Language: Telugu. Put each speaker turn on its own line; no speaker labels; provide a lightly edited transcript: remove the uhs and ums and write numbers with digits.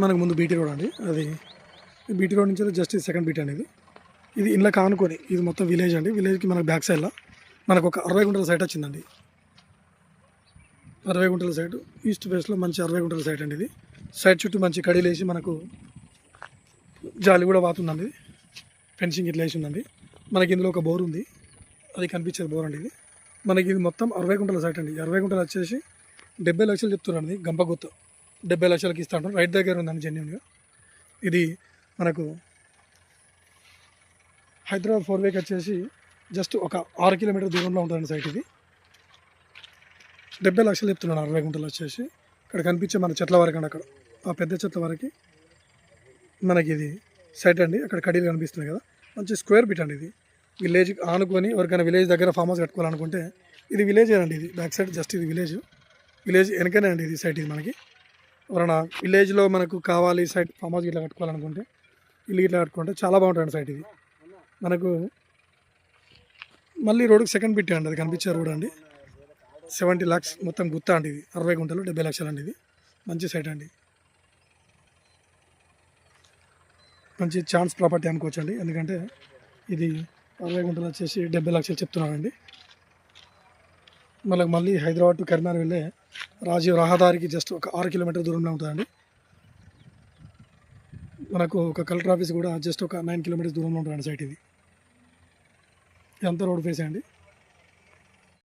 మనకు ముందు బీటీ రోడ్ అండి. అది బీటీ రోడ్ నుంచి జస్ట్ సెకండ్ బీటీ అనేది. ఇది ఇంట్లో కానుకొని ఇది మొత్తం విలేజ్ అండి. విలేజ్కి మనకు బ్యాక్ సైడ్లో మనకు ఒక 60 గుంటల సైట్ వచ్చిందండి. 60 గుంటల సైట్ ఈస్ట్ వెస్ట్లో మంచి 60 గుంటల సైట్ అండి. ఇది సైట్ చుట్టూ మంచి కడీలు వేసి మనకు జాలి కూడా వాతుందండి. ఫెన్సింగ్ ఇట్లా వేసి ఉందండి. మనకి ఇందులో ఒక బోర్ ఉంది, అది కనిపించేది బోర్ అండి. ఇది మనకి ఇది మొత్తం 60 గుంటల సైట్ అండి. 60 గుంటలు వచ్చేసి 70 లక్షలు చెప్తున్నారండి. గంప గుర్తు 70 లక్షలకి ఇస్తాను. రైట్ దగ్గర ఉందండి జెన్యున్గా. ఇది మనకు హైదరాబాద్ 4 వేకి వచ్చేసి జస్ట్ ఒక 6 కిలోమీటర్ దూరంలో ఉంటుందండి సైట్. ఇది 70 లక్షలు చెప్తున్నాను. 60 గుంటలు వచ్చేసి ఇక్కడ కనిపించే మన చెట్ల వరకు అండి. అక్కడ ఆ పెద్ద చెట్ల వరకు మనకి ఇది సైట్ అండి. అక్కడ కడీలు కనిపిస్తున్నాయి కదా, మంచి స్క్వేర్ బిట్ అండి. ఇది విలేజ్ ఆనుకొని ఎవరికైనా విలేజ్ దగ్గర ఫామ్ హౌస్ కట్టుకోవాలనుకుంటే ఇది విలేజ్ అండి. ఇది బ్యాక్ సైడ్ జస్ట్ ఇది విలేజ్ వెనకనే అండి ఇది సైట్. ఇది మనకి ఎవరైనా విలేజ్లో మనకు కావాలి సైట్ ఫామ్ హౌస్ ఇట్లా కట్టుకోవాలనుకుంటే ఇల్లు ఇట్లా కట్టుకుంటే చాలా బాగుంటుంది సైట్. ఇది మనకు మళ్ళీ రోడ్డుకి సెకండ్ బిట్ అండి. అది కనిపించే రోడ్ అండి. 70 lakhs మొత్తం గుత్త అండి. ఇది 60 గుంటలు 70 లక్షలు అండి. ఇది మంచి సైట్ అండి. మంచి ఛాన్స్ ప్రాపర్టీ అనుకోవచ్చు అండి. ఎందుకంటే ఇది 60 గుంటలు వచ్చేసి 70 లక్షలు చెప్తున్నారండి. మళ్ళీ హైదరాబాద్ టు కరీంనగర్ వెళ్ళే రాజీవ్ రహదారికి జస్ట్ ఒక 6 కిలోమీటర్ దూరంలో ఉంటుందండి. మనకు ఒక కలెక్టర్ ఆఫీస్ కూడా జస్ట్ ఒక 9 కిలోమీటర్స్ దూరంలో ఉంటుందండి సైట్. ఇది ఇదంతా రోడ్ ఫేస్ అండి.